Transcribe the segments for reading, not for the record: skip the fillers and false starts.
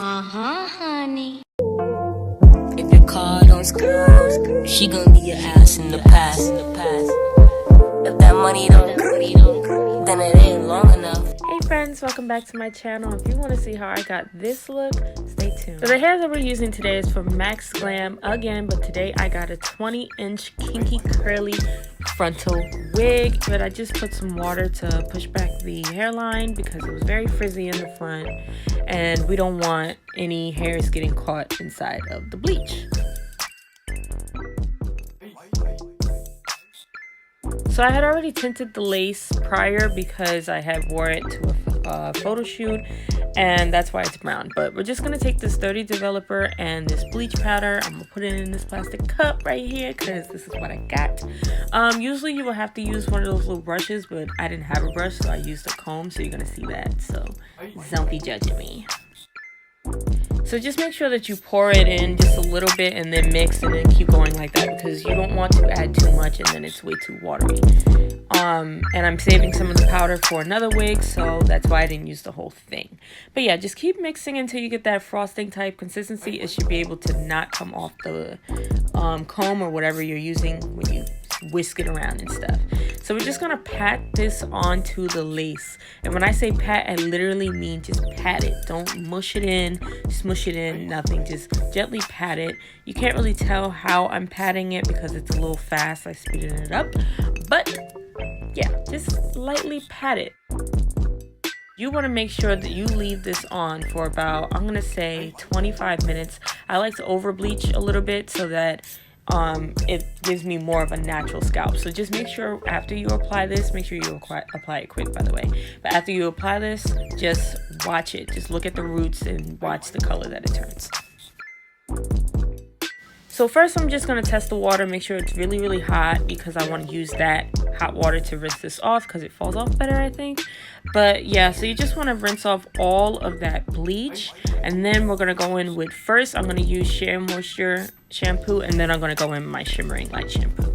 Honey. If your car don't screw, she gon' be your ass in the past. If that money don't come, then it ain't long enough. Hey friends, welcome back to my channel. If you want to see how I got this look, stay tuned. So the hair that we're using today is from Max Glam again, but today I got a 20-inch kinky curly frontal wig. But I just put some water to push back the hairline because it was very frizzy in the front and we don't want any hairs getting caught inside of the bleach. So I had already tinted the lace prior because I had wore it to a photo shoot, and that's why it's brown. But we're just going to take this 30 developer and this bleach powder. I'm going to put it in this plastic cup right here because this is what I got. Usually you will have to use one of those little brushes, but I didn't have a brush, so I used a comb, so you're going to see that. So don't be judging me. So just make sure that you pour it in just a little bit and then mix and then keep going like that because you don't want to add too much and then it's way too watery. And I'm saving some of the powder for another wig, so that's why I didn't use the whole thing. But yeah, just keep mixing until you get that frosting type consistency. It should be able to not come off the comb or whatever you're using when you whisk it around and stuff. So we're just gonna pat this onto the lace, and when I say pat, I literally mean just pat it. Don't mush it in, smush it in, nothing. Just gently pat it. You can't really tell how I'm patting it because it's a little fast. I speeded it up, but yeah, just lightly pat it. You want to make sure that you leave this on for about, I'm gonna say 25 minutes. I like to over bleach a little bit so that it gives me more of a natural scalp. So just make sure after you apply this, make sure you apply it quick, by the way, but after you apply this, just watch it. Just look at the roots and watch the color that it turns. So first I'm just going to test the water, make sure it's really, really hot because I want to use that hot water to rinse this off because it falls off better, I think. But yeah, so you just want to rinse off all of that bleach, and then we're going to go in with, first I'm going to use Sheer Moisture shampoo, and then I'm going to go in with my Shimmering Light shampoo.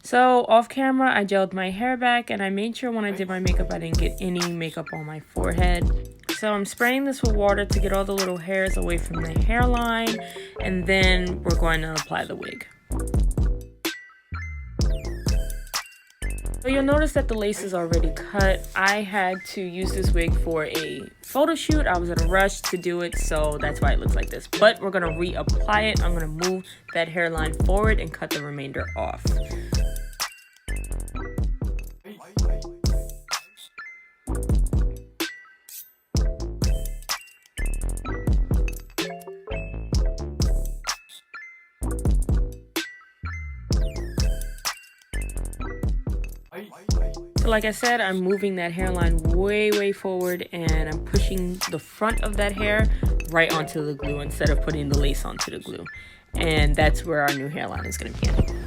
So off camera, I gelled my hair back, and I made sure when I did my makeup, I didn't get any makeup on my forehead. So I'm spraying this with water to get all the little hairs away from the hairline, and then we're going to apply the wig. So you'll notice that the lace is already cut. I had to use this wig for a photo shoot. I was in a rush to do it, so that's why it looks like this. But we're going to reapply it. I'm going to move that hairline forward and cut the remainder off. So like I said, I'm moving that hairline way forward, and I'm pushing the front of that hair right onto the glue instead of putting the lace onto the glue. And that's where our new hairline is going to begin.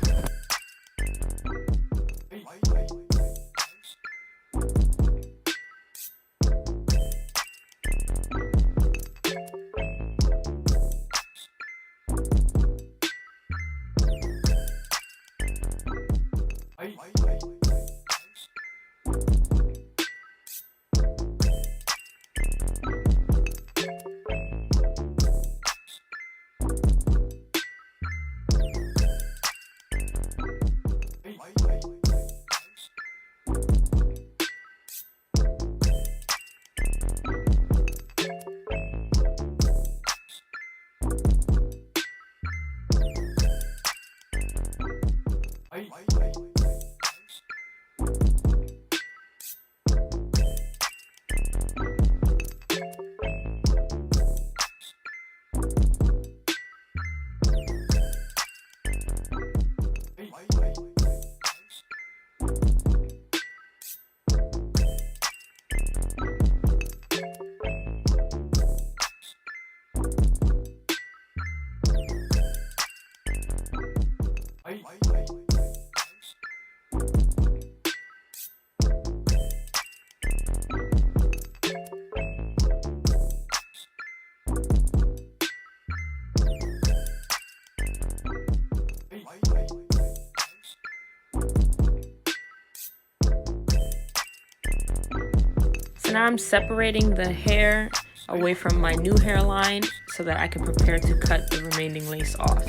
So now I'm separating the hair away from my new hairline so that I can prepare to cut the remaining lace off.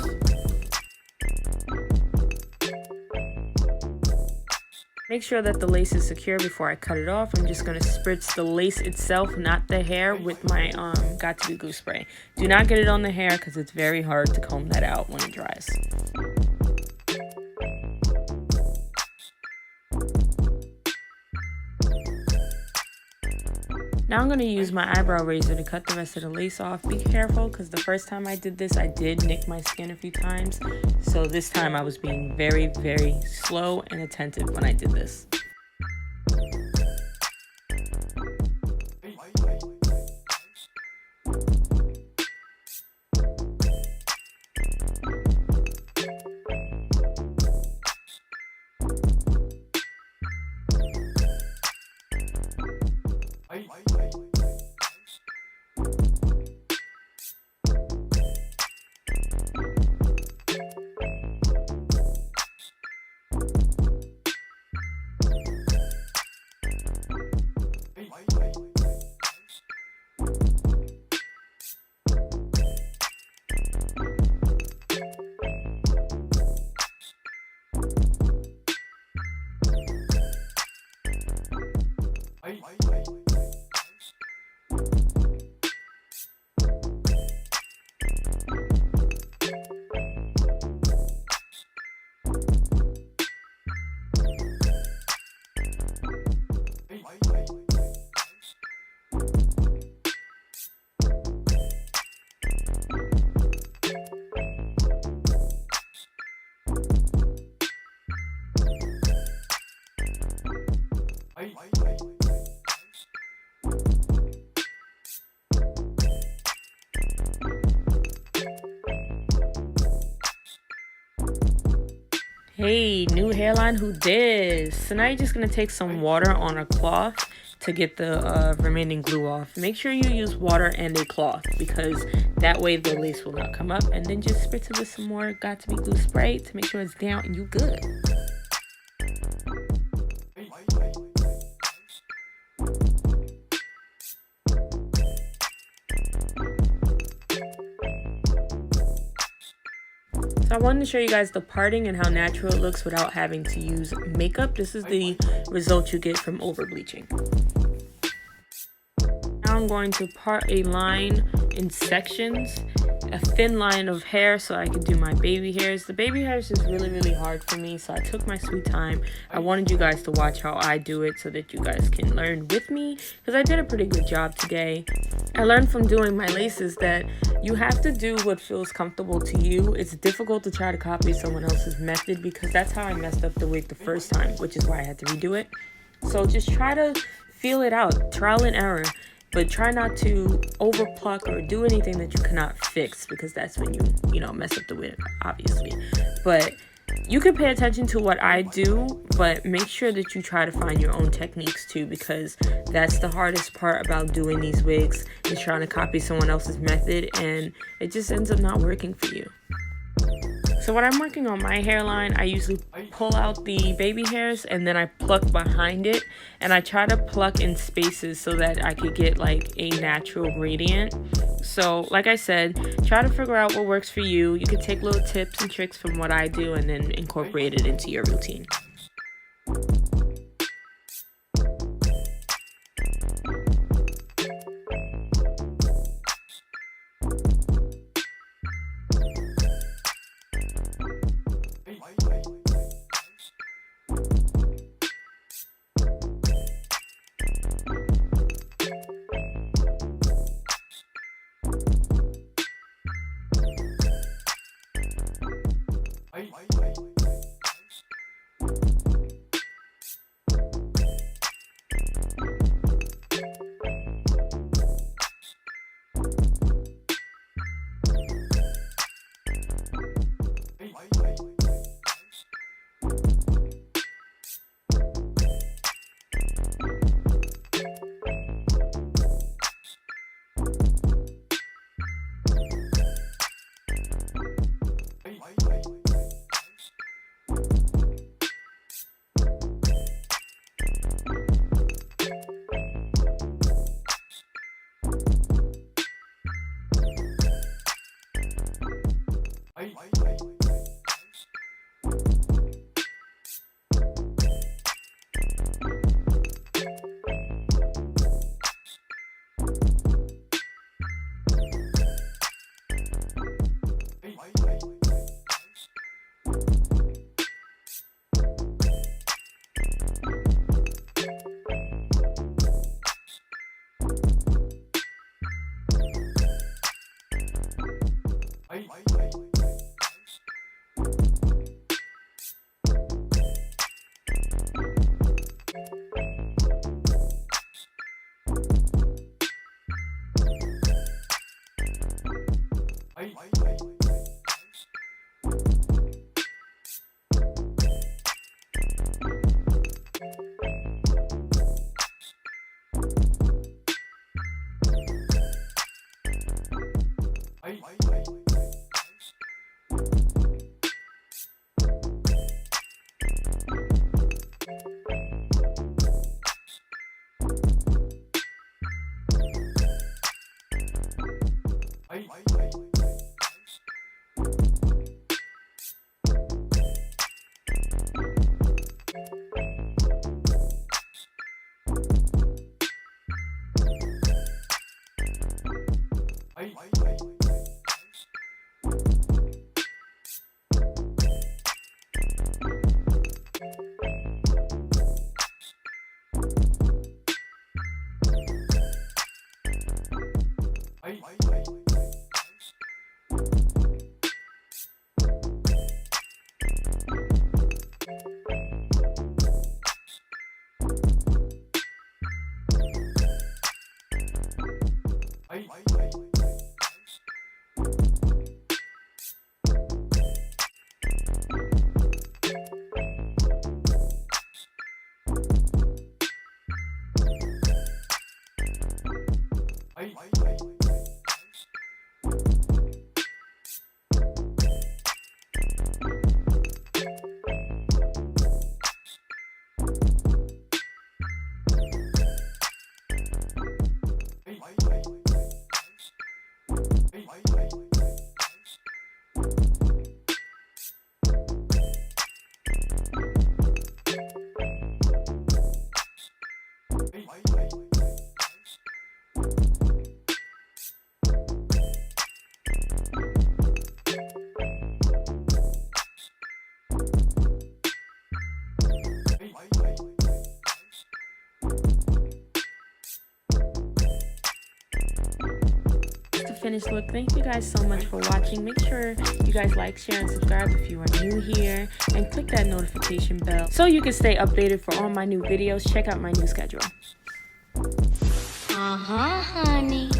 Make sure that the lace is secure before I cut it off. I'm just going to spritz the lace itself, not the hair, with my Got To Be Glue spray. Do not get it on the hair because it's very hard to comb that out when it dries. Now I'm going to use my eyebrow razor to cut the rest of the lace off. Be careful because the first time I did this, I did nick my skin a few times. So this time I was being very, very slow and attentive when I did this. Hey, new hairline, who dis? So now you're just going to take some water on a cloth to get the remaining glue off. Make sure you use water and a cloth because that way the lace will not come up. And then just spritz it with some more Got To Be Glue spray to make sure it's down and you good. So I wanted to show you guys the parting and how natural it looks without having to use makeup. This is the result you get from over bleaching. Now I'm going to part a line in sections, a thin line of hair so I can do my baby hairs. The baby hairs is really, really hard for me, so I took my sweet time. I wanted you guys to watch how I do it so that you guys can learn with me because I did a pretty good job today. I learned from doing my laces that you have to do what feels comfortable to you. It's difficult to try to copy someone else's method because that's how I messed up the wig the first time, which is why I had to redo it. So just try to feel it out, trial and error. But try not to over pluck or do anything that you cannot fix because that's when you know, mess up the wig, obviously. But you can pay attention to what I do, but make sure that you try to find your own techniques too because that's the hardest part about doing these wigs is trying to copy someone else's method and it just ends up not working for you. So when I'm working on my hairline, I usually pull out the baby hairs and then I pluck behind it. And I try to pluck in spaces so that I could get like a natural gradient. So like I said, try to figure out what works for you. You can take little tips and tricks from what I do and then incorporate it into your routine. Finished look. Thank you guys so much for watching. Make sure you guys like, share, and subscribe if you are new here, and click that notification bell so you can stay updated for all my new videos. Check out my new schedule. Honey.